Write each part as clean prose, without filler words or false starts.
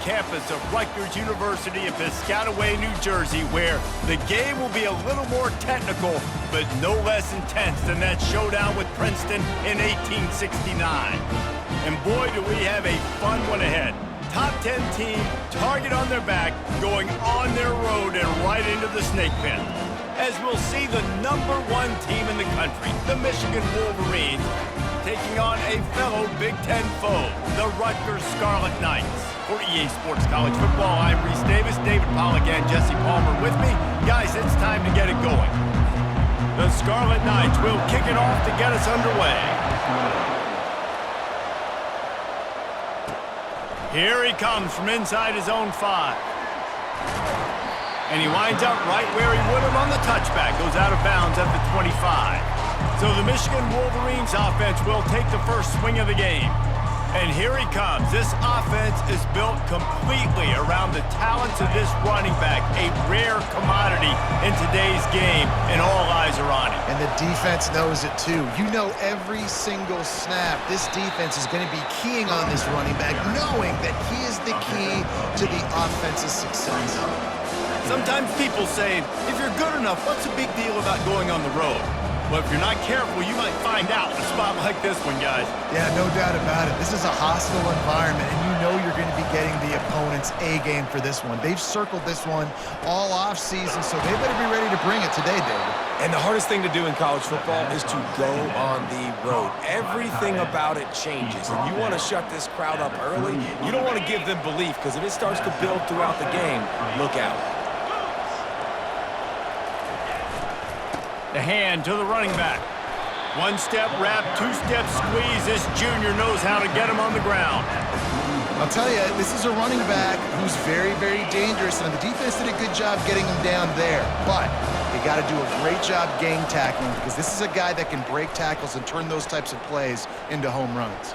campus of Rutgers University in Piscataway, New Jersey, where the game will be a little more technical, but no less intense than that showdown with Princeton in 1869. And boy, do we have a fun one ahead. Top 10 team, target on their back, going on their road and right into the snake pit. As we'll see the #1 team in the country, the Michigan Wolverines, taking on a fellow Big Ten foe, the Rutgers Scarlet Knights. For EA Sports College Football, I'm Reese Davis, David Pollack and Jesse Palmer with me. Guys, it's time to get it going. The Scarlet Knights will kick it off to get us underway. Here he comes from inside his own 5. And he winds up right where he would have on the touchback. Goes out of bounds at the 25. So the Michigan Wolverines offense will take the first swing of the game. And here he comes. This offense is built completely around the talents of this running back, a rare commodity in today's game, and all eyes are on him. And the defense knows it too. You know every single snap, this defense is going to be keying on this running back, knowing that he is the key to the offense's success. Sometimes people say, if you're good enough, what's the big deal about going on the road? Well, if you're not careful, you might find out in a spot like this one, guys. Yeah, no doubt about it. This is a hostile environment, and you know you're going to be getting the opponent's A-game for this one. They've circled this one all off-season, so they better be ready to bring it today, David. And the hardest thing to do in college football is to go on the road. Everything about it changes, and you want to shut this crowd up early. You don't want to give them belief, because if it starts to build throughout the game, look out. The hand to the running back. One-step wrap, two-step squeeze. This junior knows how to get him on the ground. I'll tell you, this is a running back who's very, very dangerous, and the defense did a good job getting him down there. But they got to do a great job gang tackling, because this is a guy that can break tackles and turn those types of plays into home runs.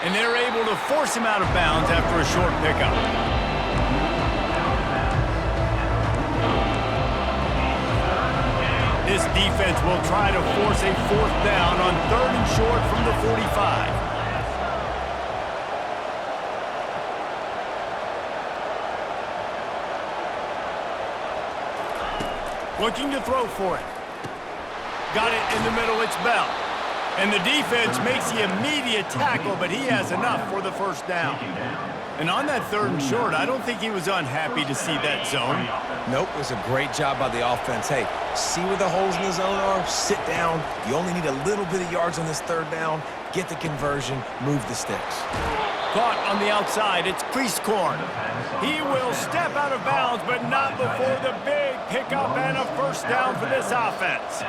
And they're able to force him out of bounds after a short pickup. This defense will try to force a 4th down on 3rd and short from the 45. Looking to throw for it. Got it in the middle, it's Bell. And the defense makes the immediate tackle, but he has enough for the first down. And on that 3rd and short, I don't think he was unhappy to see that zone. Nope, it was a great job by the offense. Hey, see where the holes in the zone are? Sit down. You only need a little bit of yards on this 3rd down. Get the conversion, move the sticks. Caught on the outside, it's Priestcorn. He will step out of bounds, but not before the big pickup and a first down for this offense.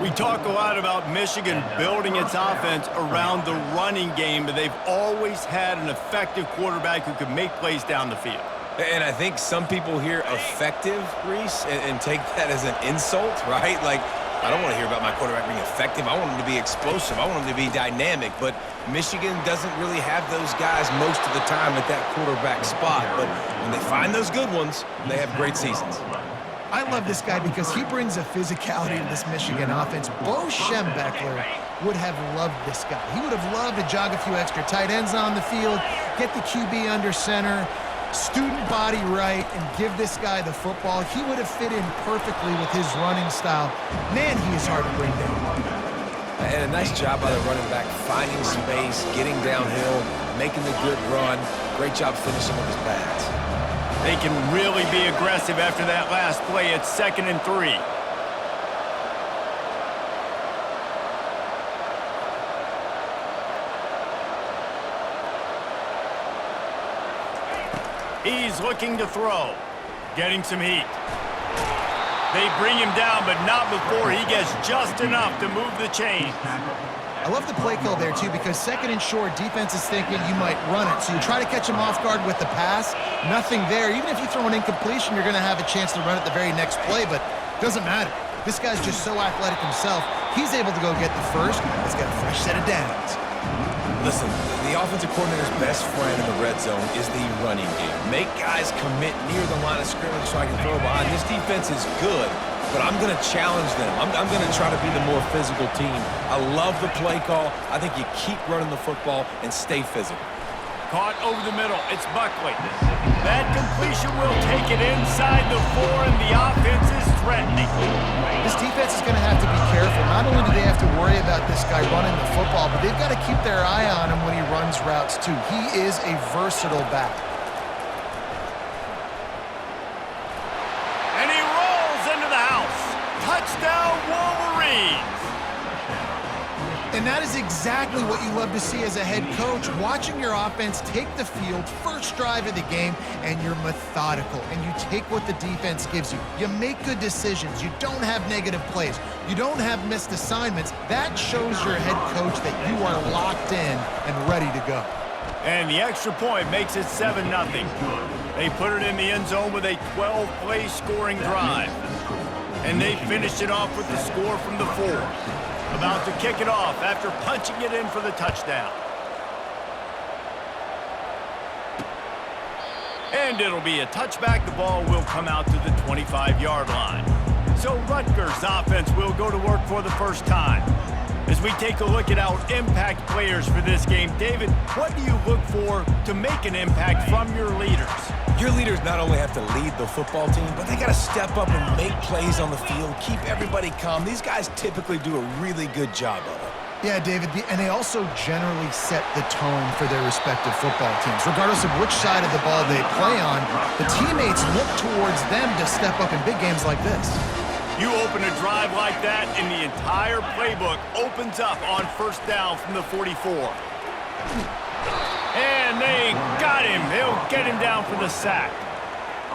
We talk a lot about Michigan building its offense around the running game, but they've always had an effective quarterback who could make plays down the field. And I think some people hear effective, Reese, and take that as an insult, right? Like, I don't want to hear about my quarterback being effective. I want him to be explosive. I want him to be dynamic. But Michigan doesn't really have those guys most of the time at that quarterback spot. But when they find those good ones, they have great seasons. I love this guy because he brings a physicality to this Michigan offense. Bo Schembechler would have loved this guy. He would have loved to jog a few extra tight ends on the field, get the QB under center, student body right, and give this guy the football. He would have fit in perfectly with his running style. Man, he is hard to bring down. And a nice job by the running back, finding space, getting downhill, making the good run. Great job finishing with his pads. They can really be aggressive after that last play. It's 2nd and 3. He's looking to throw. Getting some heat. They bring him down, but not before he gets just enough to move the chains. I love the play call there, too, because 2nd and short, defense is thinking you might run it. So you try to catch him off guard with the pass. Nothing there. Even if you throw an incompletion, you're going to have a chance to run it the very next play, but it doesn't matter. This guy's just so athletic himself. He's able to go get the first. He's got a fresh set of downs. Listen, the offensive coordinator's best friend in the red zone is the running game. Make guys commit near the line of scrimmage so I can throw behind. This defense is good, but I'm going to challenge them. I'm going to try to be the more physical team. I love the play call. I think you keep running the football and stay physical. Caught over the middle. It's Buckley. That completion will take it inside the 4, and the offense is threatening. This defense is going to have to be careful. Not only do they have to worry about this guy running the football, but they've got to keep their eye on him when he runs routes, too. He is a versatile back. And he rolls into the house. Touchdown, Wolverines! And that is exactly what you love to see as a head coach, watching your offense take the field, first drive of the game, and you're methodical, and you take what the defense gives you. You make good decisions. You don't have negative plays. You don't have missed assignments. That shows your head coach that you are locked in and ready to go. And the extra point makes it 7-0. They put it in the end zone with a 12-play scoring drive. And they finished it off with the score from the 4. About to kick it off after punching it in for the touchdown. And it'll be a touchback. The ball will come out to the 25-yard line. So Rutgers offense will go to work for the first time. As we take a look at our impact players for this game, David, what do you look for to make an impact from your leaders? Your leaders not only have to lead the football team, but they got to step up and make plays on the field, keep everybody calm. These guys typically do a really good job of it. Yeah, David, and they also generally set the tone for their respective football teams. Regardless of which side of the ball they play on, the teammates look towards them to step up in big games like this. You open a drive like that, and the entire playbook opens up on first down from the 44. And they got him. They'll get him down for the sack.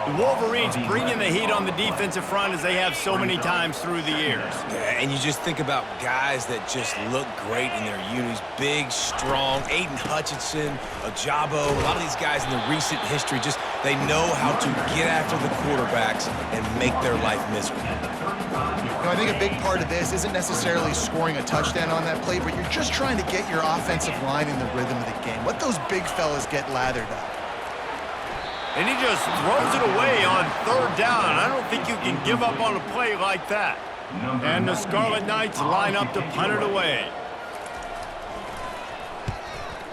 The Wolverines bringing the heat on the defensive front as they have so many times through the years. Yeah, and you just think about guys that just look great in their unis. Big, strong, Aiden Hutchinson, Ajabo, a lot of these guys in the recent history, just they know how to get after the quarterbacks and make their life miserable. You know, I think a big part of this isn't necessarily scoring a touchdown on that play, but you're just trying to get your offensive line in the rhythm of the game. Let those big fellas get lathered up. And he just throws it away on third down. I don't think you can give up on a play like that. And the Scarlet Knights line up to punt it away.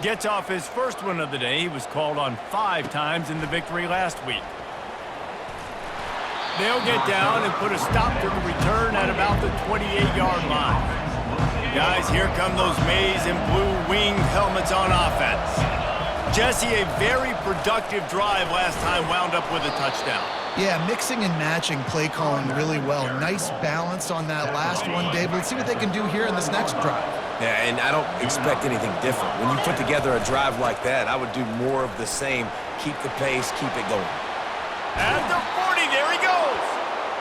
Gets off his first one of the day. He was called on 5 times in the victory last week. They'll get down and put a stop to the return at about the 28-yard line. Guys, here come those maize and blue winged helmets on offense. Jesse, a very productive drive last time wound up with a touchdown. Yeah, mixing and matching play calling really well. Nice balance on that last one, Dave. Let's see what they can do here in this next drive. Yeah, and I don't expect anything different. When you put together a drive like that, I would do more of the same. Keep the pace, keep it going. At the 40, there he goes.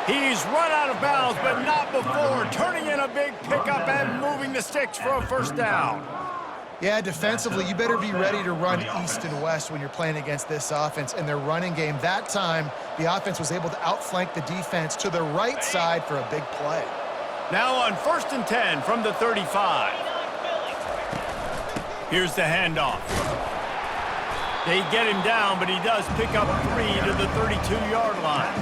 He's run out of bounds, but not before turning in a big pickup and moving the sticks for a first down. Yeah, defensively, you better be ready to run east and west when you're playing against this offense and their running game. That time, the offense was able to outflank the defense to the right side for a big play. Now on 1st and 10 from the 35. Here's the handoff. They get him down, but he does pick up 3 to the 32-yard line.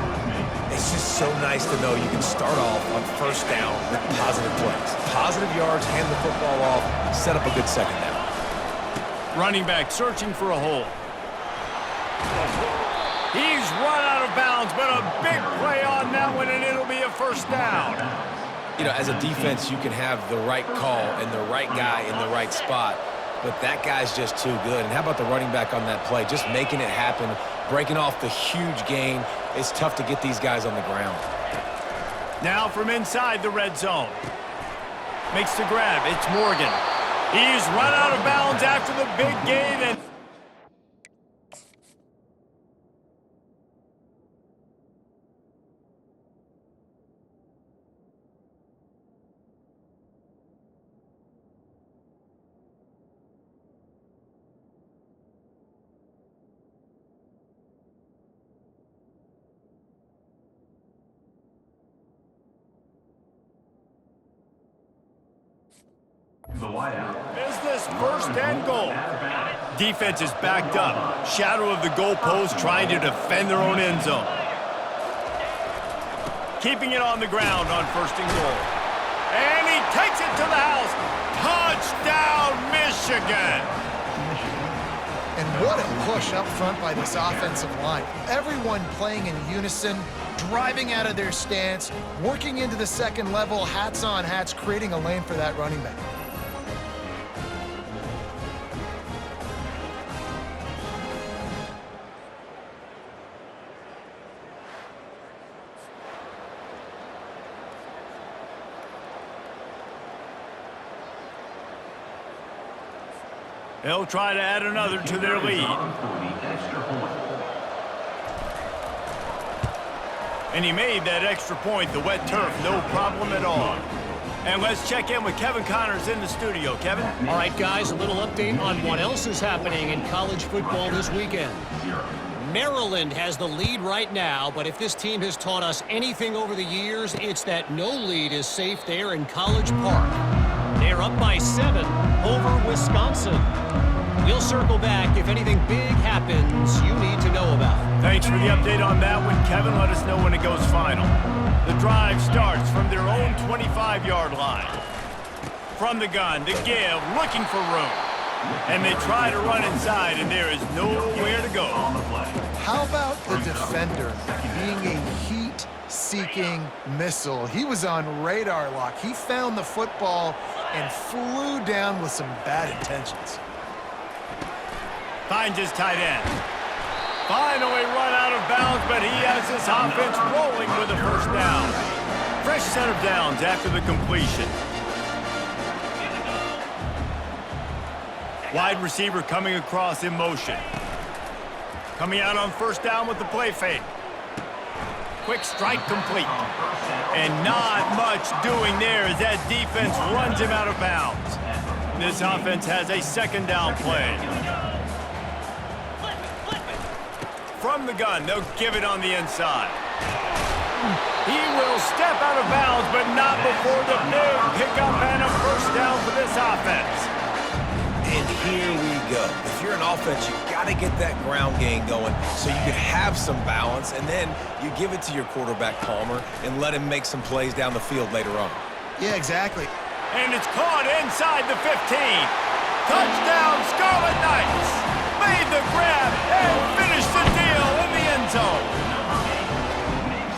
It's just so nice to know you can start off on first down with positive plays. Positive yards, hand the football off, set up a good second down. Running back searching for a hole. He's run out of bounds, but a big play on that one, and it'll be a first down. You know, as a defense, you can have the right call and the right guy in the right spot, but that guy's just too good. And how about the running back on that play? Just making it happen, breaking off the huge gain. It's tough to get these guys on the ground. Now from inside the red zone. Makes the grab. It's Morgan. He's run out of bounds after the big gain, and business first and goal. Defense is backed up. Shadow of the goalpost trying to defend their own end zone. Keeping it on the ground on 1st and goal. And he takes it to the house. Touchdown, Michigan. And what a push up front by this offensive line. Everyone playing in unison, driving out of their stance, working into the second level, hats on hats, creating a lane for that running back. They'll try to add another to their lead. And he made that extra point, the wet turf, no problem at all. And let's check in with Kevin Connors in the studio. Kevin? All right, guys, a little update on what else is happening in college football this weekend. Maryland has the lead right now, but if this team has taught us anything over the years, it's that no lead is safe there in College Park. They're up by 7 over Wisconsin. We'll circle back if anything big happens you need to know about. Thanks for the update on that one, Kevin. Let us know when it goes final. The drive starts from their own 25-yard line. From the gun, the give, looking for room. And they try to run inside, and there is nowhere to go. How about the defender being a heat-seeking missile? He was on radar lock. He found the football and flew down with some bad intentions. Finds his tight end. Finally run out of bounds, but he has this offense rolling with a first down. Fresh set of downs after the completion. Wide receiver coming across in motion. Coming out on first down with the play fake. Quick strike complete. And not much doing there as that defense runs him out of bounds. This offense has a second down play. From the gun, they'll give it on the inside. He will step out of bounds, but not before the big pickup and a first down for this offense. And here we go. If you're an offense, you got to get that ground game going so you can have some balance, and then you give it to your quarterback, Palmer, and let him make some plays down the field later on. Yeah, exactly. And it's caught inside the 15. Touchdown, Scarlet Knights. Made the grab and finished the deal in the end zone.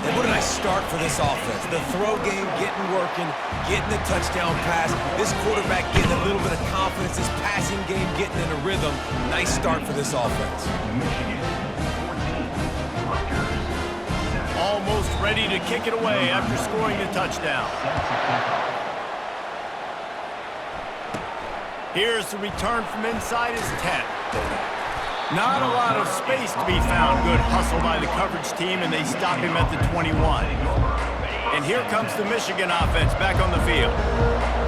And what a nice start for this offense. The throw game getting working, getting the touchdown pass. This quarterback getting a little bit of confidence. This passing game getting in a rhythm. Nice start for this offense. Almost ready to kick it away after scoring the touchdown. Here's the return from inside his 10. Not a lot of space to be found. Good hustle by the coverage team, and they stop him at the 21. And here comes the Michigan offense back on the field.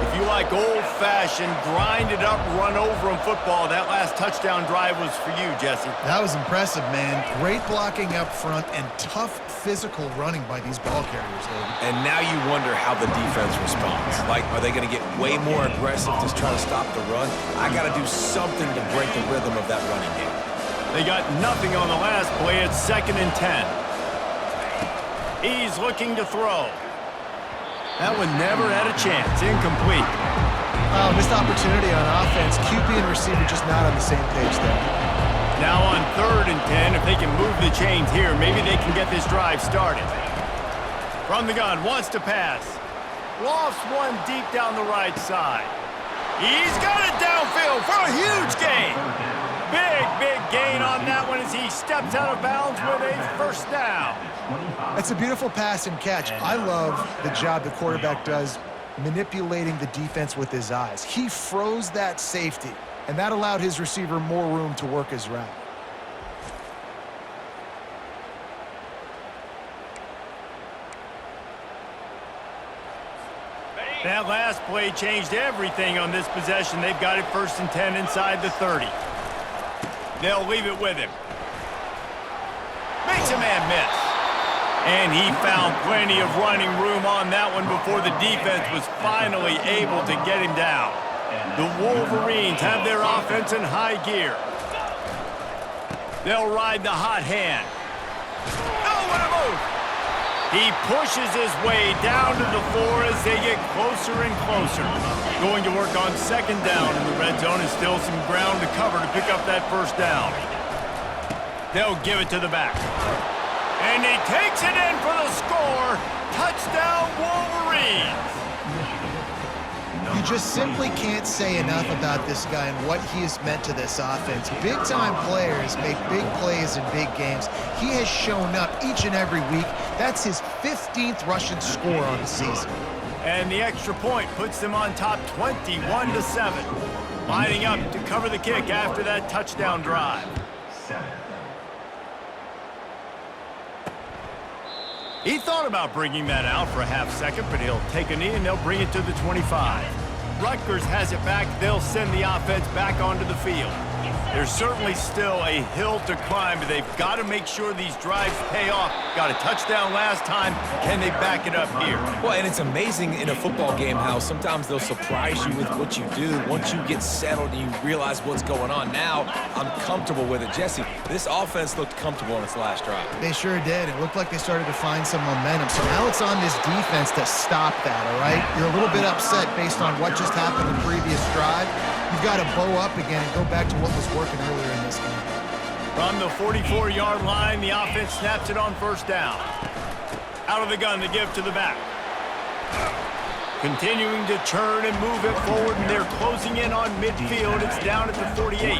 If you like old-fashioned, grind-it-up, run-over-'em football, that last touchdown drive was for you, Jesse. That was impressive, man. Great blocking up front and tough physical running by these ball carriers, David. And now you wonder how the defense responds. Like, are they going to get way more aggressive to try to stop the run? I got to do something to break the rhythm of that running game. They got nothing on the last play. It's 2nd and 10. He's looking to throw. That one never had a chance. Incomplete. Missed opportunity on offense. QB and receiver just not on the same page there. Now on 3rd and 10, if they can move the chains here, maybe they can get this drive started. From the gun, wants to pass. Lofts one deep down the right side. He's got it downfield for a huge gain. Big gain on that one as he steps out of bounds with a first down. That's a beautiful pass and catch. I love the job the quarterback does manipulating the defense with his eyes. He froze that safety, and that allowed his receiver more room to work his route. That last play changed everything on this possession. They've got it 1st and 10 inside the 30. They'll leave it with him. Makes a man miss. And he found plenty of running room on that one before the defense was finally able to get him down. The Wolverines have their offense in high gear. They'll ride the hot hand. Oh, what a move! He pushes his way down to the floor as they get closer and closer. Going to work on second down in the red zone, and still some ground to cover to pick up that first down. They'll give it to the back. And he takes it in for the score. Touchdown, Wolverines. You just simply can't say enough about this guy and what he has meant to this offense. Big-time players make big plays in big games. He has shown up each and every week. That's his 15th rushing score on the season. And the extra point puts them on top 21-7. Lining up to cover the kick after that touchdown drive. He thought about bringing that out for a half second, but he'll take a knee and they'll bring it to the 25. Rutgers has it back. They'll send the offense back onto the field. There's certainly still a hill to climb, but they've got to make sure these drives pay off. Got a touchdown last time. Can they back it up here? Well, and it's amazing in a football game how sometimes they'll surprise you with what you do. Once you get settled and you realize what's going on, now I'm comfortable with it. Jesse, this offense looked comfortable on its last drive. They sure did. It looked like they started to find some momentum. So now it's on this defense to stop that, all right? You're a little bit upset based on what just happened the previous drive. You've got to bow up again and go back to what was working earlier in this game. From the 44-yard line, the offense snaps it on first down. Out of the gun, they give to the back. Continuing to turn and move it forward, and they're closing in on midfield. It's down at the 48.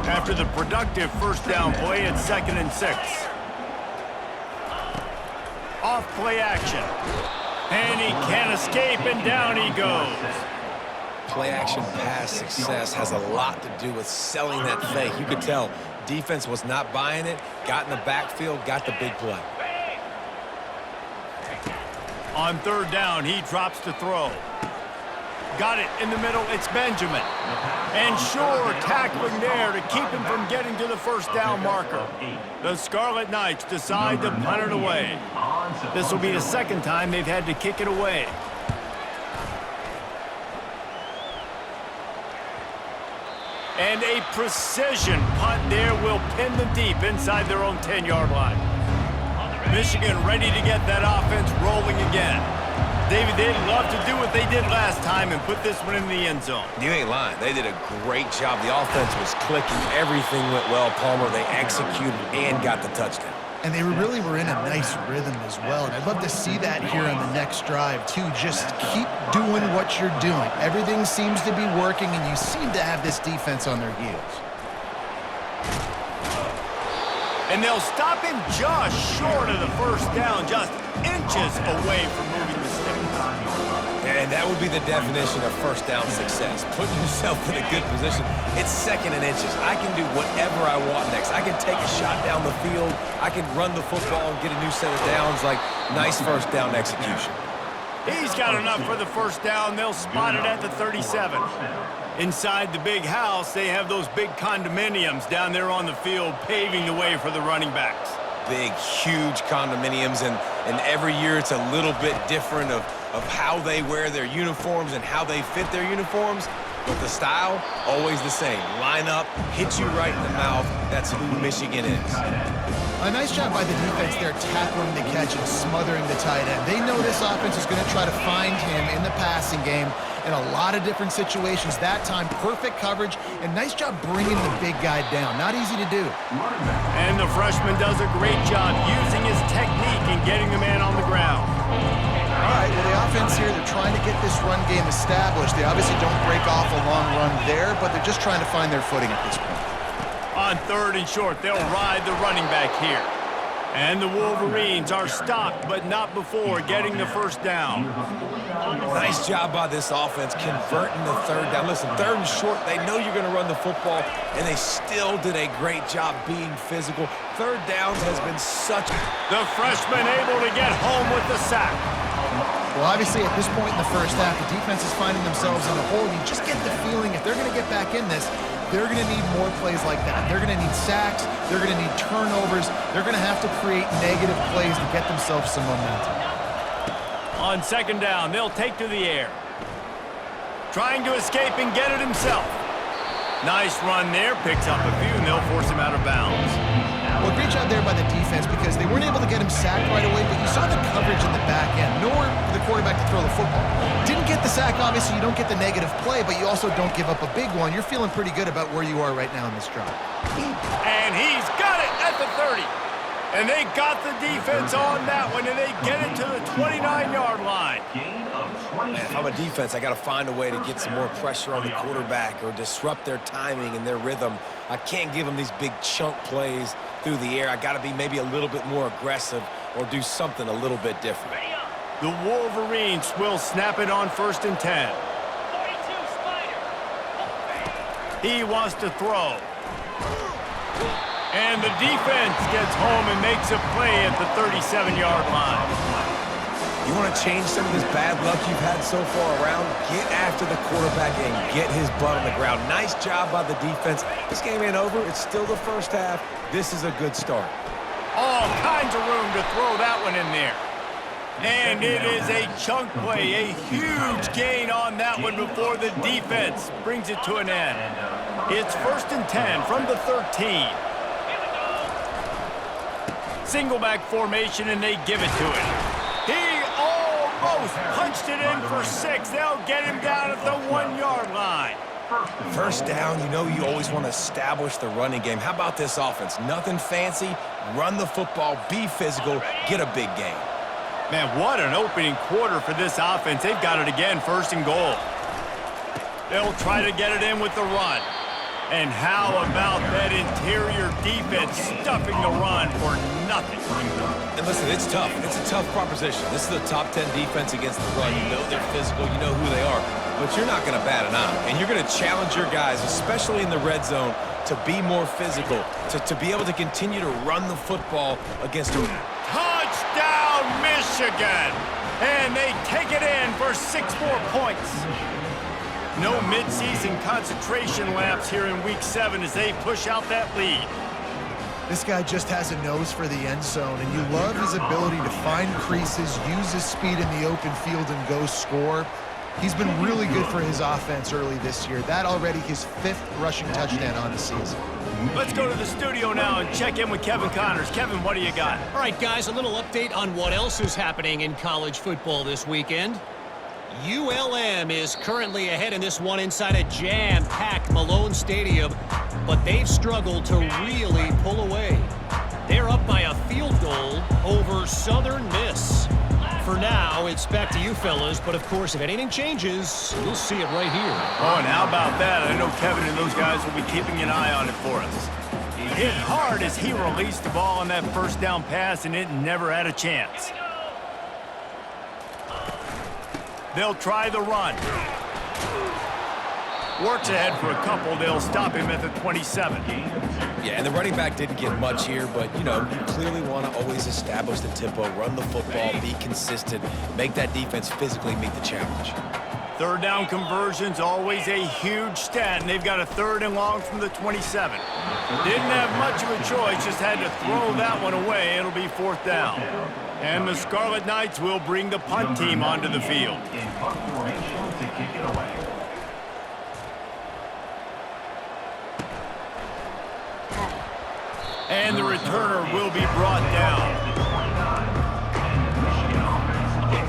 After the productive first down play, it's 2nd and 6. Off play action. And he can't escape, and down he goes. Play-action pass success has a lot to do with selling that fake. You could tell defense was not buying it, got in the backfield, got the big play. On third down, he drops to throw. Got it in the middle, it's Benjamin. And Shore tackling there to keep him from getting to the first down marker. The Scarlet Knights decide to punt it away. This will be the second time they've had to kick it away. And a precision punt there will pin them deep inside their own 10-yard line. Michigan ready to get that offense rolling again. David, they'd love to do what they did last time and put this one in the end zone. You ain't lying. They did a great job. The offense was clicking. Everything went well, Palmer. They executed and got the touchdown. And they really were in a nice rhythm as well. And I'd love to see that here on the next drive, too. Just keep doing what you're doing. Everything seems to be working, and you seem to have this defense on their heels. And they'll stop him just short of the first down, just inches away from moving the sticks. And that would be the definition of first down success. Putting yourself in a good position. It's 2nd and inches. I can do whatever I want next. I can take a shot down the field. I can run the football and get a new set of downs. Like, nice first down execution. He's got enough for the first down. They'll spot it at the 37. Inside the big house, they have those big condominiums down there on the field paving the way for the running backs. Big, huge condominiums, and every year it's a little bit different of how they wear their uniforms and how they fit their uniforms, but the style, always the same. Line up, hit you right in the mouth. That's who Michigan is. A nice job by the defense there, tackling the catch and smothering the tight end. They know this offense is going to try to find him in the passing game in a lot of different situations. That time, perfect coverage, and nice job bringing the big guy down. Not easy to do. And the freshman does a great job using his technique and getting the man on the ground. All right, well, the offense here, they're trying to get this run game established. They obviously don't break off a long run there, but they're just trying to find their footing at this point. On 3rd and short, they'll ride the running back here. And the Wolverines are stopped, but not before getting the first down. Nice job by this offense converting the 3rd down. Listen, 3rd and short, they know you're going to run the football, and they still did a great job being physical. 3rd downs has been such... The freshman able to get home with the sack. Well, obviously, at this point in the first half, the defense is finding themselves in a hole. You just get the feeling if they're going to get back in this, they're going to need more plays like that. They're going to need sacks. They're going to need turnovers. They're going to have to create negative plays to get themselves some momentum. On 2nd down, they'll take to the air. Trying to escape and get it himself. Nice run there. Picks up a few, and they'll force him out of bounds. Well, great job there by the defense because They weren't able to get him sacked right away, but you saw the coverage in the back end. Nowhere for the quarterback to throw the football. Didn't get the sack, obviously. You don't get the negative play, but you also don't give up a big one. You're feeling pretty good about where you are right now in this drive. And he's got it at the 30. And they got the defense on that one, and they get it to the 29-yard line. Man, if I'm a defense, I got to find a way to get some more pressure on the quarterback or disrupt their timing and their rhythm. I can't give them these big chunk plays through the air. I got to be maybe a little bit more aggressive or do something a little bit different. The Wolverines will snap it on 1st and 10. He wants to throw. And the defense gets home and makes a play at the 37-yard line. You want to change some of this bad luck you've had so far around? Get after the quarterback and get his butt on the ground. Nice job by the defense. This game ain't over. It's still the first half. This is a good start. All kinds of room to throw that one in there. And it is a chunk play, a huge gain on that one before the defense brings it to an end. It's 1st and 10 from the 13. Single back formation, and they give it to him. He almost punched it in for 6. They'll get him down at the 1-yard line. First down, you know you always want to establish the running game. How about this offense? Nothing fancy. Run the football, be physical, get a big gain. Man, what an opening quarter for this offense. They've got it again, 1st and goal. They'll try to get it in with the run. And how about that interior defense stuffing the run for nothing? And listen, it's tough. It's a tough proposition. This is the top 10 defense against the run. You know they're physical. You know who they are. But you're not going to bat an eye. And you're going to challenge your guys, especially in the red zone, to be more physical, to be able to continue to run the football against a... Touchdown, Michigan! And they take it in for 6 more points. No midseason concentration laps here in Week 7 as they push out that lead. This guy just has a nose for the end zone, and you love his ability to find creases, use his speed in the open field, and go score. He's been really good for his offense early this year. That already his 5th rushing touchdown on the season. Let's go to the studio now and check in with Kevin Connors. Kevin, what do you got? All right, guys, a little update on what else is happening in college football this weekend. ULM is currently ahead in this one inside a jam-packed Malone Stadium, but they've struggled to really pull away. They're up by a field goal over Southern Miss. For now, it's back to you fellas, but of course, if anything changes, you'll see it right here. Oh, and how about that? I know Kevin and those guys will be keeping an eye on it for us. Hit hard as he released the ball on that 1st down pass, and it never had a chance. They'll try the run. Works ahead for a couple. They'll stop him at the 27. Yeah, and the running back didn't get much here, but, you know, you clearly want to always establish the tempo, run the football, be consistent, make that defense physically meet the challenge. 3rd down conversion's always a huge stat, and they've got a 3rd and long from the 27. Didn't have much of a choice, just had to throw that one away. It'll be 4th down. And the Scarlet Knights will bring the punt team onto the field. And the returner will be brought down.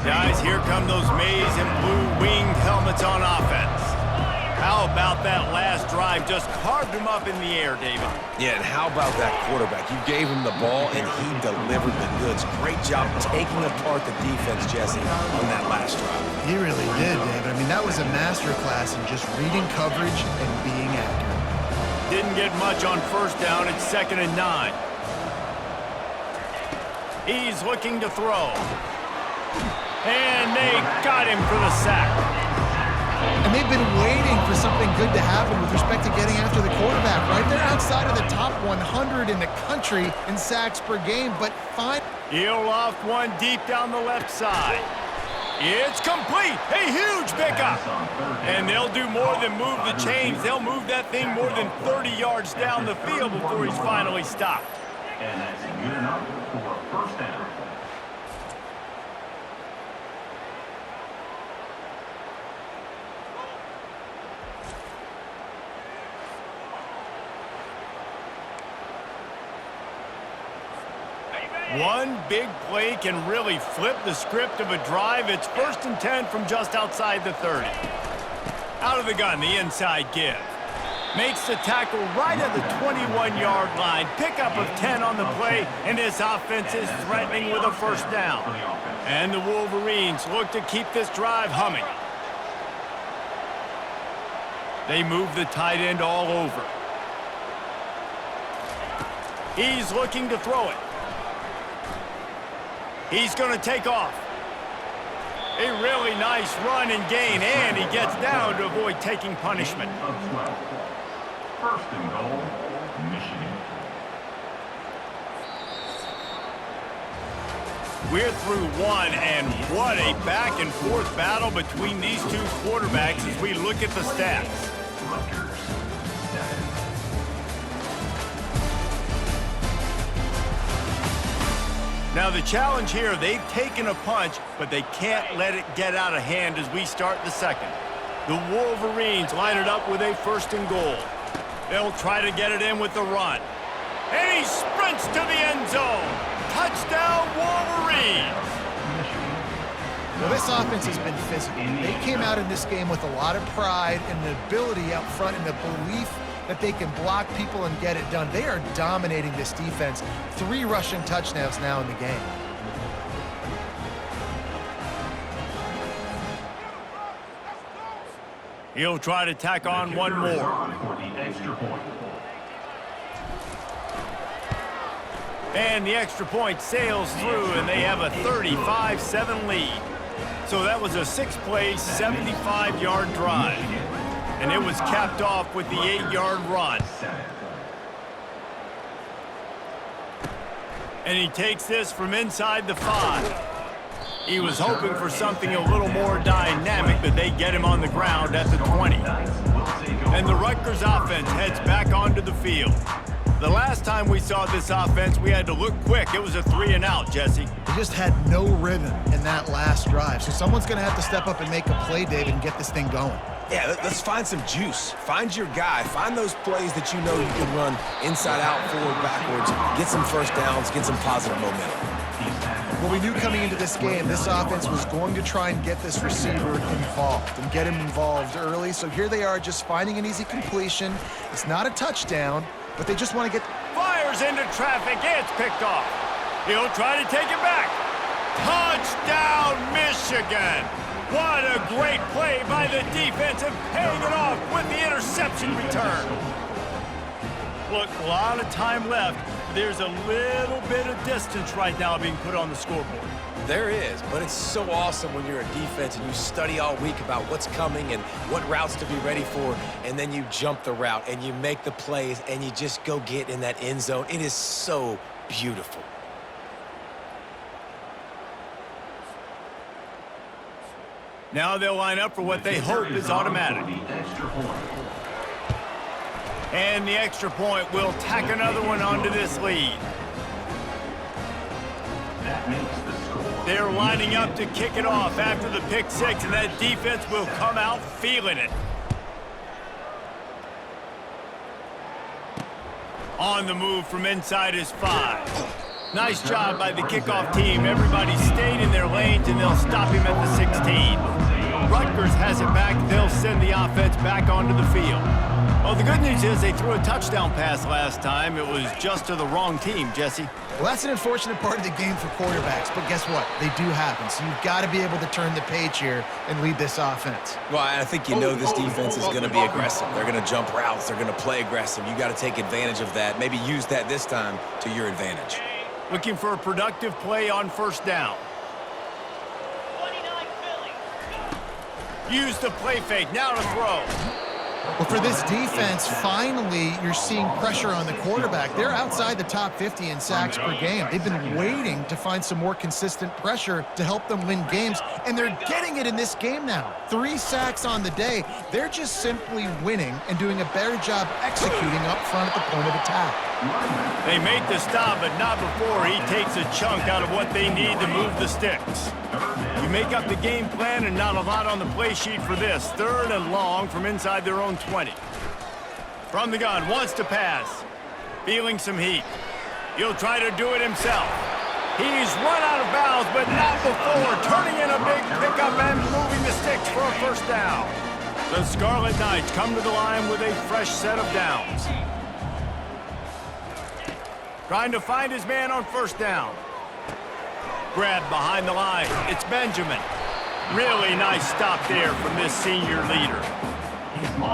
Guys, here come those maize and blue winged helmets on offense. How about that last drive? Just carved him up in the air, David. Yeah, and how about that quarterback? You gave him the ball, and he delivered the goods. Great job taking apart the defense, Jesse, on that last drive. He really did, David. I mean, that was a masterclass in just reading coverage and being accurate. Didn't get much on 1st down. It's 2nd and 9. He's looking to throw. And they got him for the sack. And they've been waiting for something good to happen with respect to getting after the quarterback, right? They're outside of the top 100 in the country in sacks per game, but fine. He'll loft one deep down the left side. It's complete. A huge pickup. And they'll do more than move the chains. They'll move that thing more than 30 yards down the field before he's finally stopped. And that's good enough for 1st down. One big play can really flip the script of a drive. It's 1st and 10 from just outside the 30. Out of the gun, the inside give. Makes the tackle right at the 21-yard line. Pickup of 10 on the play, and this offense is threatening with a 1st down. And the Wolverines look to keep this drive humming. They move the tight end all over. He's looking to throw it. He's going to take off. A really nice run and gain, and he gets down to avoid taking punishment. 1st and goal, Michigan. We're through one, and what a back-and-forth battle between these two quarterbacks as we look at the stats. RUTGERS 7. Now the challenge here, they've taken a punch, but they can't let it get out of hand as we start the second. The Wolverines line it up with a 1st and goal. They'll try to get it in with the run. And he sprints to the end zone. Touchdown, Wolverines! Well, this offense has been physical. They came out in this game with a lot of pride and the ability up front and the belief that they can block people and get it done. They are dominating this defense. 3 rushing touchdowns now in the game. He'll try to tack on one more. For the extra point. And the extra point sails through, and they have a 35-7 lead. So that was a 6-play, 75-yard drive. And it was capped off with the 8-yard run. And he takes this from inside the 5. He was hoping for something a little more dynamic, but they get him on the ground at the 20. And the Rutgers offense heads back onto the field. The last time we saw this offense, we had to look quick. It was a 3-and-out, Jesse. They just had no rhythm in that last drive. So someone's going to have to step up and make a play, David, and get this thing going. Yeah, let's find some juice. Find your guy. Find those plays that you know you can run inside out, forward, backwards. Get some 1st downs, get some positive momentum. Well, we knew coming into this game, this offense was going to try and get this receiver involved and get him involved early. So here they are just finding an easy completion. It's not a touchdown, but they just want to get... Fires into traffic. It's picked off. He'll try to take it back. Touchdown, Michigan. What a great play by the defense and paying it off with the interception return. Look, a lot of time left. There's a little bit of distance right now being put on the scoreboard. There is, but it's so awesome when you're a defense and you study all week about what's coming and what routes to be ready for, and then you jump the route and you make the plays and you just go get in that end zone. It is so beautiful. Now they'll line up for what they hope is automatic. And the extra point will tack another one onto this lead. That makes the score. They're lining up to kick it off after the pick 6, and that defense will come out feeling it. On the move from inside his 5. Nice job by the kickoff team. Everybody stayed in their lanes, and they'll stop him at the 16. Rutgers has it back. They'll send the offense back onto the field. Well, the good news is they threw a touchdown pass last time. It was just to the wrong team, Jesse. Well, that's an unfortunate part of the game for quarterbacks, but guess what? They do happen, so you've got to be able to turn the page here and lead this offense. Well, I think you know this defense is going to be aggressive. They're going to jump routes. They're going to play aggressive. You got to take advantage of that. Maybe use that this time to your advantage. Looking for a productive play on 1st down. Use the play fake. Now to throw. Well, for this defense, finally, you're seeing pressure on the quarterback. They're outside the top 50 in sacks per game. They've been waiting to find some more consistent pressure to help them win games, and they're getting it in this game now. 3 sacks on the day. They're just simply winning and doing a better job executing up front at the point of attack. They make the stop, but not before he takes a chunk out of what they need to move the sticks. You make up the game plan and not a lot on the play sheet for this. 3rd and long from inside their own 20. From the gun, wants to pass. Feeling some heat. He'll try to do it himself. He's run out of bounds, but not before turning in a big pickup and moving the sticks for a first down. The Scarlet Knights come to the line with a fresh set of downs. Trying to find his man on first down. Grabbed behind the line. It's Benjamin. Really nice stop there from this senior leader.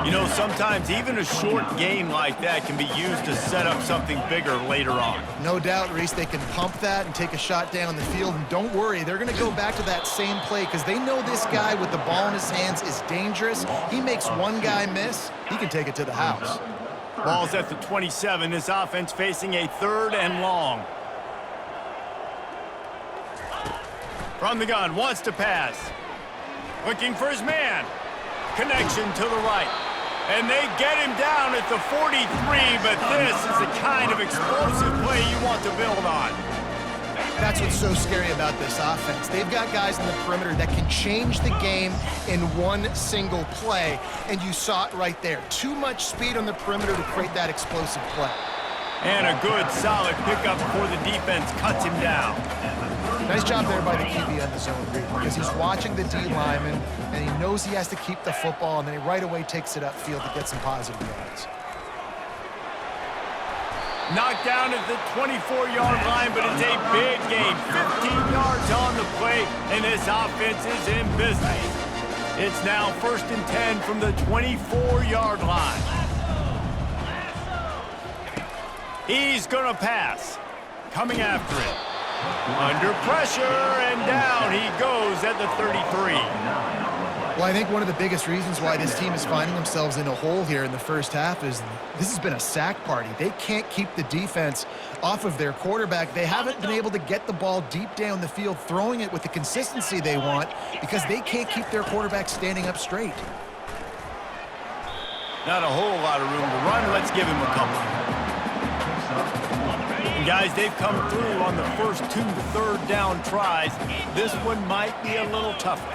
You know, sometimes even a short gain like that can be used to set up something bigger later on. No doubt, Reese, they can pump that and take a shot down the field. And don't worry, they're going to go back to that same play because they know this guy with the ball in his hands is dangerous. He makes one guy miss, he can take it to the house. Ball's at the 27. This offense facing a 3rd and long. From the gun, wants to pass. Looking for his man. Connection to the right. And they get him down at the 43, but this is the kind of explosive play you want to build on. That's what's so scary about this offense. They've got guys in the perimeter that can change the game in one single play, and you saw it right there. Too much speed on the perimeter to create that explosive play. And a good, solid pickup before the defense cuts him down. Nice job there by the QB on the zone read because he's watching the D lineman, and he knows he has to keep the football, and then he right away takes it upfield to get some positive yards. Knocked down at the 24-yard line, but it's a big gain. 15 yards on the play, and this offense is in business. It's now 1st and 10 from the 24-yard line. He's going to pass. Coming after it. Under pressure, and down he goes at the 33. Well, I think one of the biggest reasons why this team is finding themselves in a hole here in the first half is this has been a sack party. They can't keep the defense off of their quarterback. They haven't been able to get the ball deep down the field, throwing it with the consistency they want because they can't keep their quarterback standing up straight. Not a whole lot of room to run. Let's give him a couple. And guys, they've come through on the first 2 3rd down tries. This one might be a little tougher.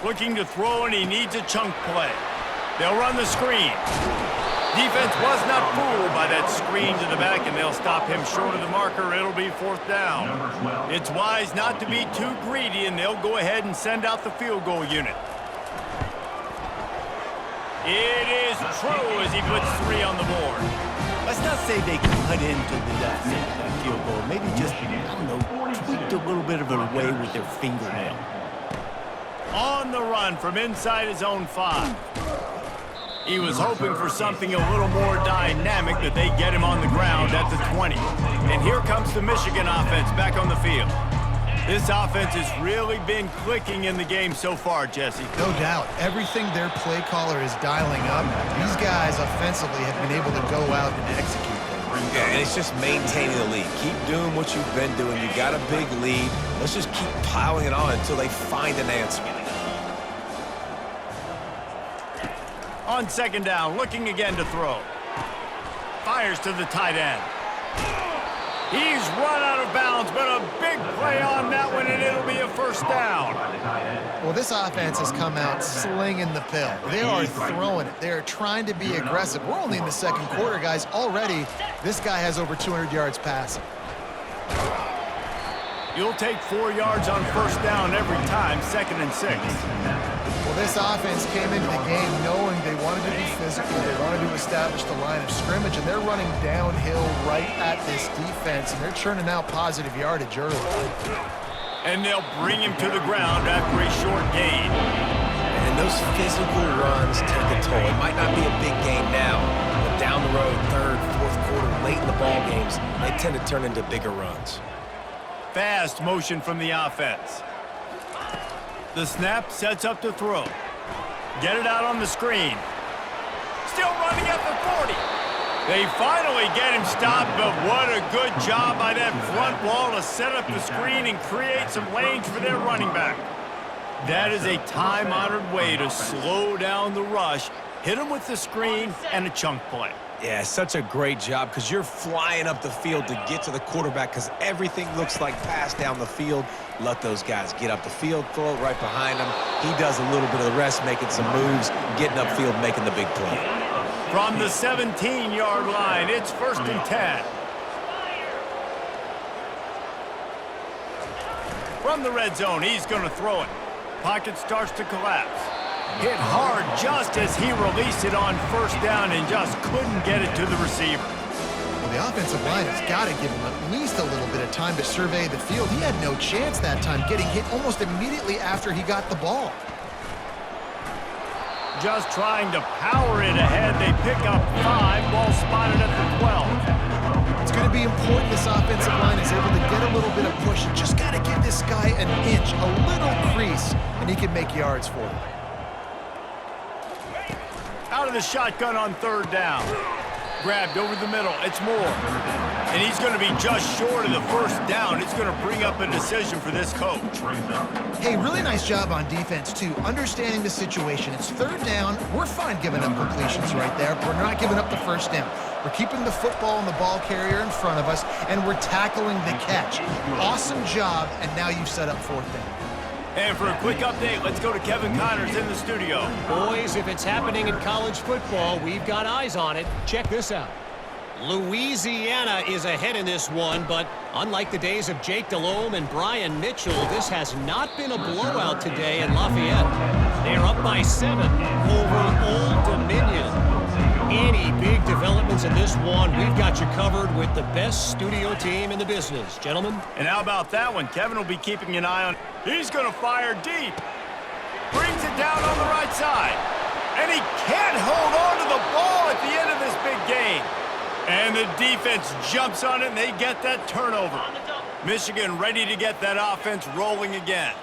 Looking to throw, and he needs a chunk play. They'll run the screen. Defense was not fooled by that screen to the back, and they'll stop him short of the marker. It'll be 4th down. It's wise not to be too greedy, and they'll go ahead and send out the field goal unit. It is true as he puts 3 on the board. Let's not say they cut into the that field goal. Maybe just, I don't know, tweaked a little bit of it away with their fingernail. On the run from inside his own 5. He was hoping for something a little more dynamic, but they get him on the ground at the 20. And here comes the Michigan offense back on the field. This offense has really been clicking in the game so far, Jesse. No doubt. Everything their play caller is dialing up, these guys offensively have been able to go out and execute. Yeah, and it's just maintaining the lead. Keep doing what you've been doing. You got a big lead. Let's just keep piling it on until they find an answer. On 2nd down, looking again to throw. Fires to the tight end. He's run out of bounds, but a big play on that one, and it'll be a 1st down. Well, this offense has come out slinging the pill. They are throwing it. They are trying to be aggressive. We're only in the 2nd quarter, guys. Already, this guy has over 200 yards passing. You'll take 4 yards on 1st down every time, 2nd and 6. Well, this offense came into the game knowing they wanted to be physical. They wanted to establish the line of scrimmage, and they're running downhill right at this defense, and they're churning out positive yardage early. And they'll bring him to the ground after a short gain. And those physical runs take a toll. It might not be a big game now, but down the road, 3rd, 4th quarter, late in the ball games, they tend to turn into bigger runs. Fast motion from the offense. The snap sets up to throw. Get it out on the screen. Still running at the 40. They finally get him stopped, but what a good job by that front wall to set up the screen and create some lanes for their running back. That is a time-honored way to slow down the rush, hit him with the screen, and a chunk play. Yeah, such a great job because you're flying up the field to get to the quarterback because everything looks like pass down the field. Let those guys get up the field, throw it right behind him. He does a little bit of the rest, making some moves, getting upfield, making the big play. From the 17-yard line, it's 1st and 10. From the red zone, he's going to throw it. Pocket starts to collapse. Hit hard just as he released it on first down and just couldn't get it to the receiver. Well, the offensive line has got to give him at least a little bit of time to survey the field. He had no chance that time, getting hit almost immediately after he got the ball. Just trying to power it ahead. They pick up 5, ball spotted at the 12. It's going to be important this offensive line is able to get a little bit of push. You just got to give this guy an inch, a little crease, and he can make yards for him. Out of the shotgun on third down. Grabbed over the middle. It's Moore. And he's going to be just short of the first down. It's going to bring up a decision for this coach. Hey, really nice job on defense, too. Understanding the situation. It's third down. We're fine giving up completions right there. We're not giving up the first down. We're keeping the football and the ball carrier in front of us, and we're tackling the catch. Awesome job, and now you've set up fourth down. And for a quick update, let's go to Kevin Connors in the studio. Boys, if it's happening in college football, we've got eyes on it. Check this out. Louisiana is ahead in this one, but unlike the days of Jake Delhomme and Brian Mitchell, this has not been a blowout today in Lafayette. They're up by 7 over Old Dominion. Any big developments in this one, we've got you covered with the best studio team in the business. Gentlemen? And how about that one? Kevin will be keeping an eye on. He's going to fire deep. Brings it down on the right side. And he can't hold on to the ball at the end of this big game. And the defense jumps on it, and they get that turnover. Michigan ready to get that offense rolling again.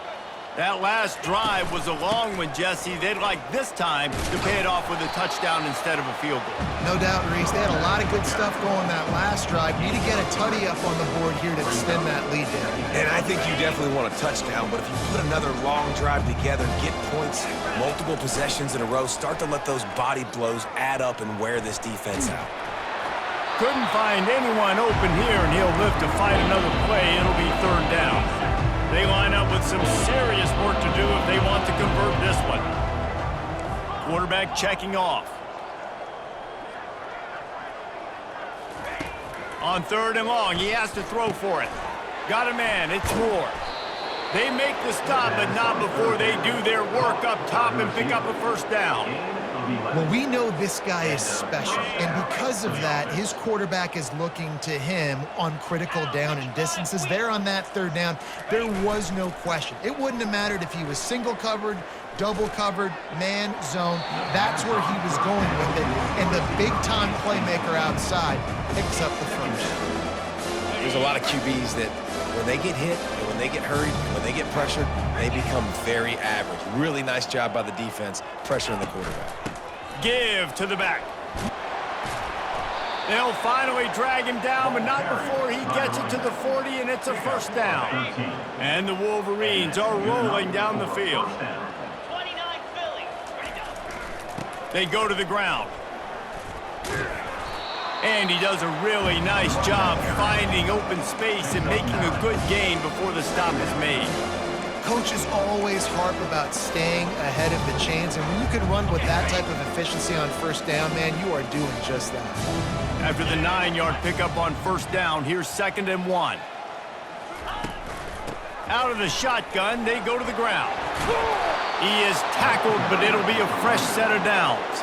That last drive was a long one, Jesse. They'd like this time to pay it off with a touchdown instead of a field goal. No doubt, Reese. They had a lot of good stuff going that last drive. Need to get a tutty up on the board here to extend that lead down. And I think you definitely want a touchdown, but if you put another long drive together, get points, multiple possessions in a row, start to let those body blows add up and wear this defense out. Couldn't find anyone open here, and he'll live to fight another play. It'll be third down. They line up with some serious work to do if they want to convert this one. Quarterback checking off. On third and long, he has to throw for it. Got a man, it's Moore. They make the stop, but not before they do their work up top and pick up a first down. Well, we know this guy is special, and because of that, his quarterback is looking to him on critical down and distances. There on that third down, there was no question. It wouldn't have mattered if he was single covered, double covered, man, zone. That's where he was going with it, and the big-time playmaker outside picks up the first. There's a lot of QBs that when they get hit, and when they get hurried, and when they get pressured, they become very average. Really nice job by the defense, pressuring the quarterback. Give to the back. They'll finally drag him down, but not before he gets it to the 40, and it's a first down. And the Wolverines are rolling down the field. 29 Philly. They go to the ground. And he does a really nice job finding open space and making a good gain before the stop is made. Coaches always harp about staying ahead of the chains, and when you can run with that type of efficiency on first down, man, you are doing just that. After the 9-yard pickup on first down, here's 2nd and 1. Out of the shotgun, they go to the ground. He is tackled, but it'll be a fresh set of downs.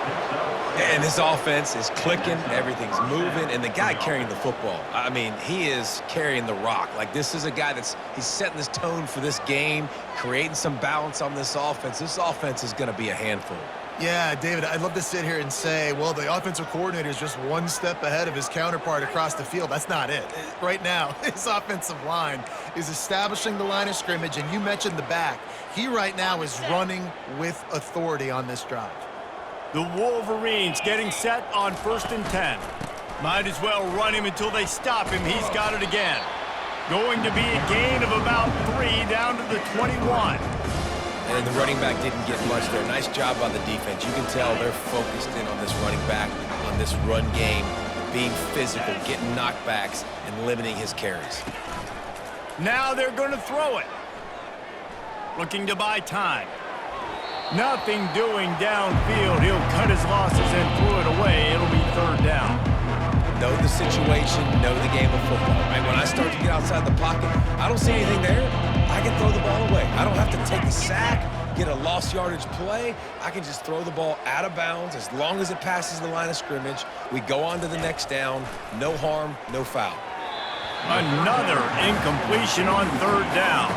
And this offense is clicking, everything's moving, and the guy carrying the football, I mean, he is carrying the rock. Like, this is a guy he's setting this tone for this game, creating some balance on this offense. This offense is going to be a handful. Yeah, David, I'd love to sit here and say, well, the offensive coordinator is just one step ahead of his counterpart across the field. That's not it. Right now, his offensive line is establishing the line of scrimmage, and you mentioned the back. He right now is running with authority on this drive. The Wolverines getting set on 1st and 10. Might as well run him until they stop him. He's got it again. Going to be a gain of about 3 down to the 21. And the running back didn't get much there. Nice job by the defense. You can tell they're focused in on this running back, on this run game, being physical, getting knockbacks, and limiting his carries. Now they're going to throw it. Looking to buy time. Nothing doing downfield. He'll cut his losses and throw it away. It'll be third down. Know the situation, know the game of football, right? When I start to get outside the pocket, I don't see anything there. I I can throw the ball away. I don't have to take a sack, get a lost yardage play. I can just throw the ball out of bounds as long as it passes the line of scrimmage. We go on to the next down. No harm, no foul. Another incompletion on third down.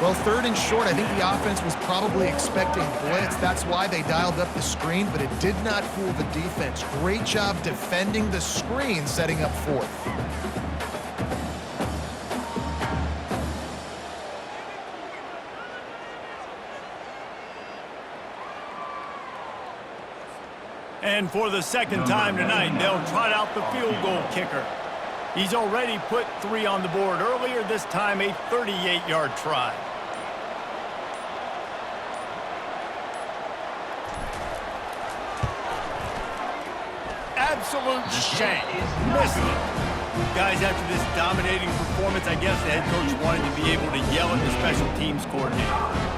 Well, third and short, I think the offense was probably expecting blitz. That's why they dialed up the screen, but it did not fool the defense. Great job defending the screen, setting up fourth. And for the second time tonight, they'll trot out the field goal kicker. He's already put 3 on the board earlier, this time a 38-yard try. Absolute shank. Missed it. Guys, after this dominating performance, I guess the head coach wanted to be able to yell at the special teams coordinator.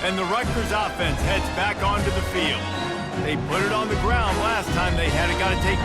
And the Rutgers offense heads back onto the field. They put it on the ground last time they had it. Got to take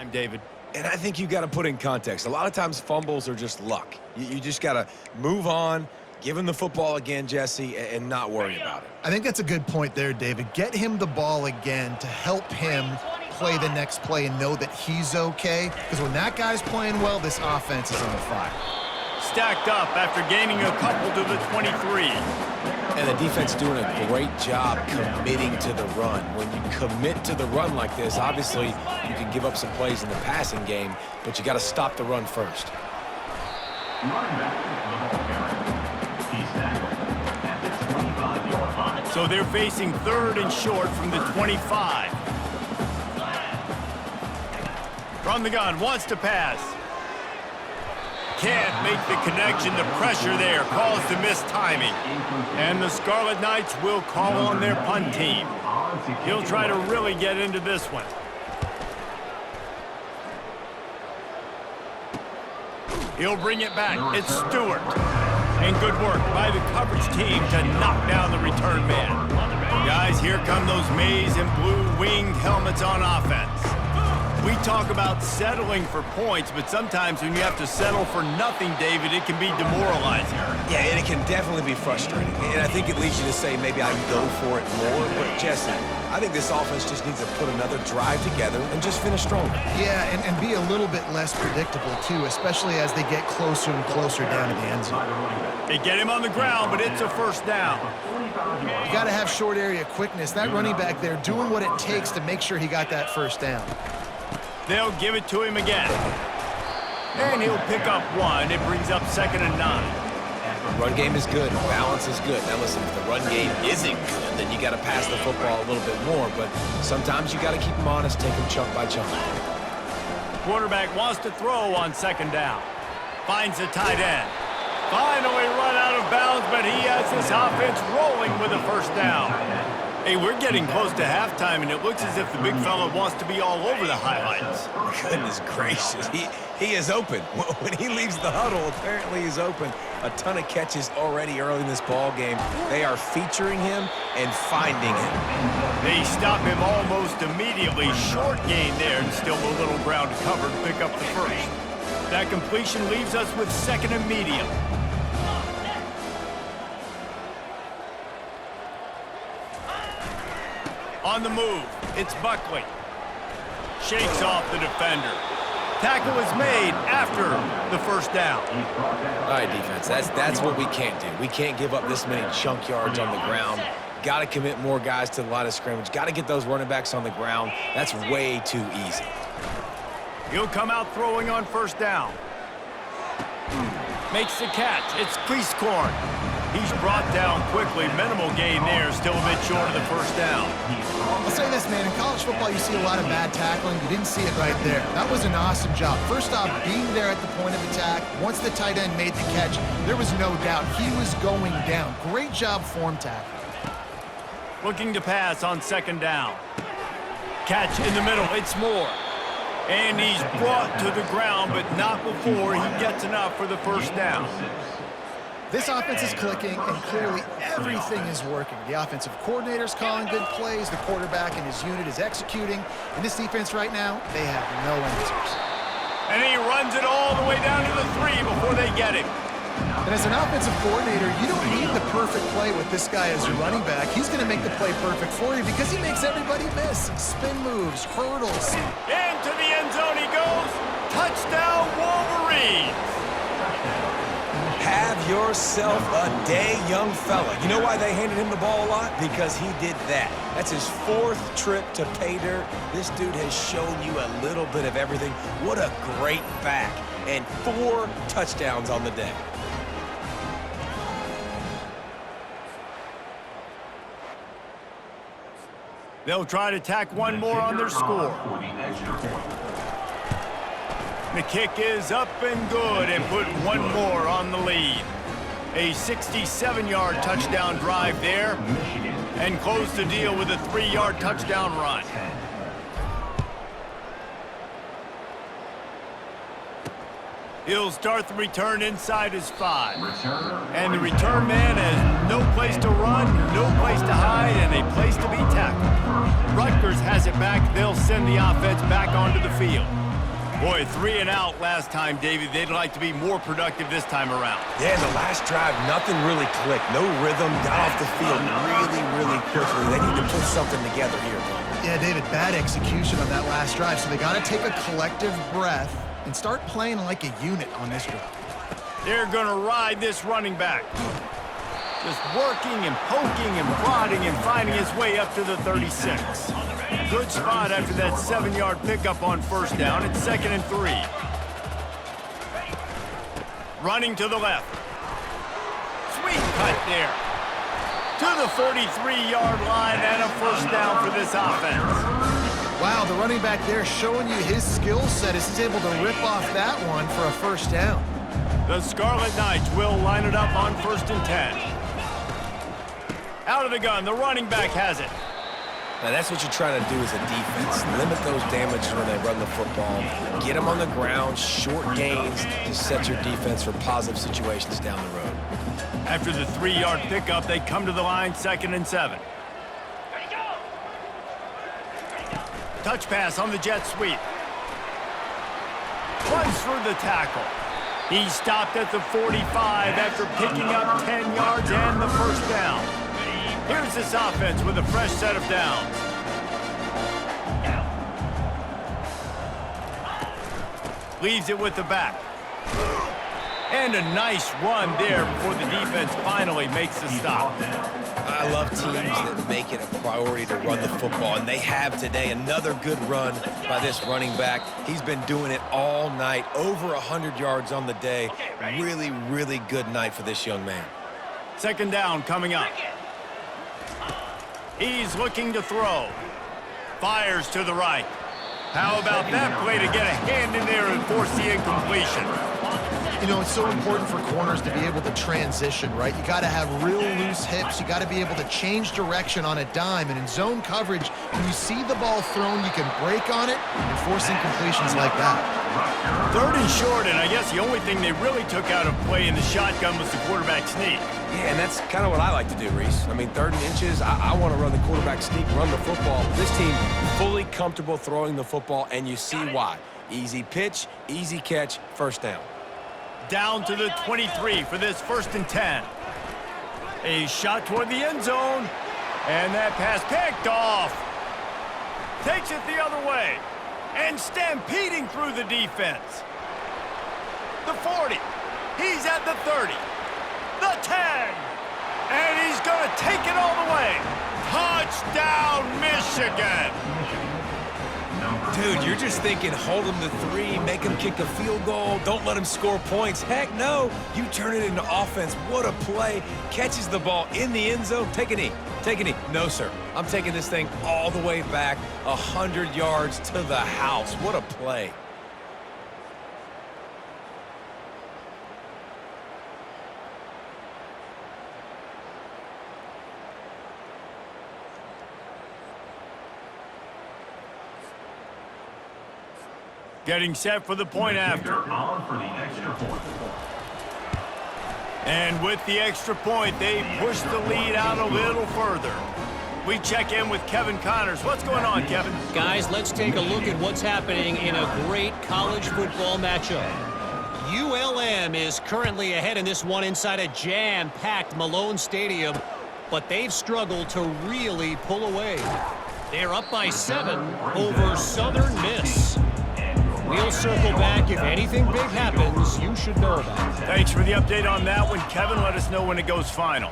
I'm David. And I think you got to put in context. A lot of times fumbles are just luck. You just got to move on, give him the football again, Jesse, and not worry about it. I think that's a good point there, David. Get him the ball again to help him play the next play and know that he's okay. Because when that guy's playing well, this offense is on fire. Stacked up after gaining a couple to the 23. And the defense doing a great job committing to the run. When you commit to the run like this, obviously you can give up some plays in the passing game, but you got to stop the run first. Running back, the ball carrier. He's tackled at the 25-yard line. So they're facing 3rd and short from the 25. From the gun, wants to pass. Can't make the connection. The pressure there caused the missed timing. And the Scarlet Knights will call on their punt team. He'll try to really get into this one. He'll bring it back. It's Stewart. And good work by the coverage team to knock down the return man. Guys, here come those maize and blue winged helmets on offense. We talk about settling for points, but sometimes when you have to settle for nothing, David, it can be demoralizing. Yeah, and it can definitely be frustrating. And I think it leads you to say maybe I can go for it more. But, Jesse, I think this offense just needs to put another drive together and just finish stronger. Yeah, and be a little bit less predictable, too, especially as they get closer and closer down to the end zone. They get him on the ground, but it's a first down. You got to have short area quickness. That running back there doing what it takes to make sure he got that first down. They'll give it to him again. And he'll pick up 1. It brings up 2nd and 9. Run game is good. Balance is good. Now, listen, if the run game isn't good, then you got to pass the football a little bit more. But sometimes you got to keep them honest, take them chunk by chunk. Quarterback wants to throw on 2nd down. Finds the tight end. Finally run out of bounds, but he has this offense rolling with a first down. Hey, we're getting close to halftime, and it looks as if the big fella wants to be all over the highlights. Goodness gracious. He is open. When he leaves the huddle, apparently he's open. A ton of catches already early in this ball game. They are featuring him and finding him. They stop him almost immediately. Short gain there, and still a little ground to cover to pick up the first. That completion leaves us with 2nd and medium. On the move, it's Buckley. Shakes off the defender. Tackle is made after the first down. All right, defense, that's what we can't do. We can't give up this many chunk yards on the ground. Got to commit more guys to the line of scrimmage. Got to get those running backs on the ground. That's way too easy. He'll come out throwing on first down. Makes the catch. It's Cleescorn. He's brought down quickly. Minimal gain there. Still a bit short of the first down. I'll say this, man. In college football, you see a lot of bad tackling. You didn't see it right there. That was an awesome job. First off, being there at the point of attack. Once the tight end made the catch, there was no doubt he was going down. Great job form tackling. Looking to pass on 2nd down. Catch in the middle. It's Moore. And he's brought to the ground, but not before he gets enough for the first down. This offense is clicking, and clearly everything is working. The offensive coordinator's calling good plays. The quarterback and his unit is executing. And this defense right now, they have no answers. And he runs it all the way down to the 3 before they get him. And as an offensive coordinator, you don't need the perfect play with this guy as your running back. He's going to make the play perfect for you because he makes everybody miss. Spin moves, hurdles. Into the end zone he goes. Touchdown, Wolverines. Have yourself a day, young fella. You know why they handed him the ball a lot? Because he did that. That's his 4th trip to pay dirt. This dude has shown you a little bit of everything. What a great back. And 4 touchdowns on the day. They'll try to tack one more on their score. The kick is up and good and put one more on the lead. A 67-yard touchdown drive there and close the deal with a 3-yard touchdown run. He'll start the return inside his 5. And the return man has no place to run, no place to hide, and a place to be tackled. Rutgers has it back. They'll send the offense back onto the field. Boy, 3 and out last time, David. They'd like to be more productive this time around. Yeah, in the last drive, nothing really clicked. No rhythm, got off the field really quickly. They need to put something together here. Yeah, David, bad execution on that last drive, so they got to take a collective breath and start playing like a unit on this drive. They're going to ride this running back. Just working and poking and prodding and finding his way up to the 36. Good spot after that 7-yard pickup on first down. It's 2nd and 3. Running to the left. Sweet cut there. To the 43-yard line and a first down for this offense. Wow, the running back there showing you his skill set as he's able to rip off that one for a first down. The Scarlet Knights will line it up on 1st and 10. Out of the gun, the running back has it. Now, that's what you're trying to do as a defense. Limit those damages when they run the football. Get them on the ground, short gains to set your defense for positive situations down the road. After the 3-yard pickup, they come to the line, 2nd and 7. Touch pass on the jet sweep. Runs through the tackle. He stopped at the 45 after picking up 10 yards and the first down. Here's this offense with a fresh set of downs. Leaves it with the back. And a nice run there before the defense finally makes the stop. I love teams that make it a priority to run the football, and they have today. Another good run by this running back. He's been doing it all night, over 100 yards on the day. Really good night for this young man. 2nd down coming up. He's looking to throw. Fires to the right. How about that play to get a hand in there and force the incompletion? You know, it's so important for corners to be able to transition, right? You got to have real loose hips. You got to be able to change direction on a dime. And in zone coverage, when you see the ball thrown, you can break on it and force incompletions like that. 3rd and short, and I guess the only thing they really took out of play in the shotgun was the quarterback sneak. Yeah, and that's kind of what I like to do, Reese. I mean, 3rd and inches, I want to run the quarterback sneak, run the football. This team fully comfortable throwing the football, and you see why. Easy pitch, easy catch, first down. Down to the 23 for this 1st and 10. A shot toward the end zone, and that pass picked off. Takes it the other way, and stampeding through the defense. The 40, he's at the 30, the 10, and he's gonna take it all the way. Touchdown, Michigan! Dude, you're just thinking, hold him to 3, make him kick a field goal, don't let him score points. Heck no, you turn it into offense. What a play. Catches the ball in the end zone. Take a knee. Take a knee. No, sir. I'm taking this thing all the way back, 100 yards to the house. What a play. Getting set for the point after. And with the extra point, they push the lead out a little further. We check in with Kevin Connors. What's going on, Kevin? Guys, let's take a look at what's happening in a great college football matchup. ULM is currently ahead in this one inside a jam-packed Malone Stadium, but they've struggled to really pull away. They're up by 7 over Southern Miss. We'll circle back. If anything big happens, you should know about it. Thanks for the update on that one, Kevin. Let us know when it goes final.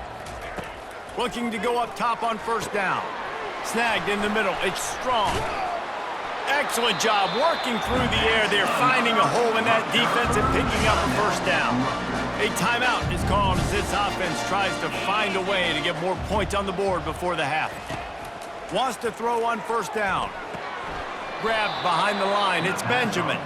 Looking to go up top on first down. Snagged in the middle. It's Strong. Excellent job working through the air. They're finding a hole in that defense and picking up a first down. A timeout is called as this offense tries to find a way to get more points on the board before the half. Wants to throw on first down. Grabbed behind the line. It's Benjamin.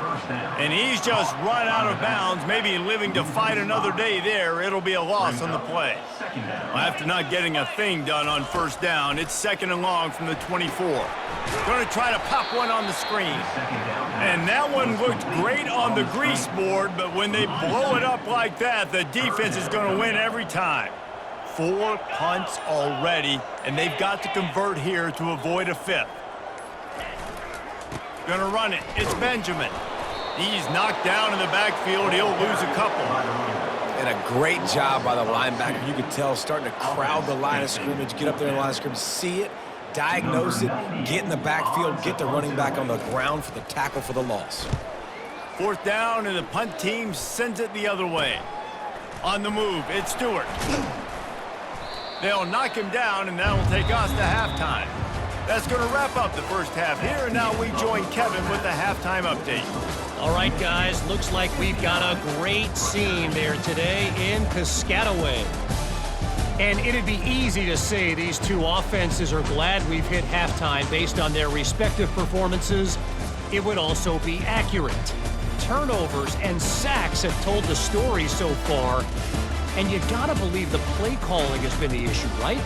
And he's just run out of bounds, maybe living to fight another day there. It'll be a loss on the play. Well, after not getting a thing done on first down, it's 2nd and long from the 24. Going to try to pop one on the screen. And that one looked great on the grease board, but when they blow it up like that, the defense is going to win every time. 4 punts already, and they've got to convert here to avoid a 5th. Gonna run it. It's Benjamin. He's knocked down in the backfield. He'll lose a couple. And a great job by the linebacker. You could tell starting to crowd the line of scrimmage, get up there in the line of scrimmage, see it, diagnose it, get in the backfield, get the running back on the ground for the tackle for the loss. 4th down, and the punt team sends it the other way. On the move, it's Stewart. They'll knock him down, and that will take us to halftime. That's going to wrap up the first half here, and now we join Kevin with the halftime update. All right, guys, looks like we've got a great scene there today in Piscataway. And it'd be easy to say these two offenses are glad we've hit halftime based on their respective performances. It would also be accurate. Turnovers and sacks have told the story so far. And you gotta believe the play calling has been the issue, right?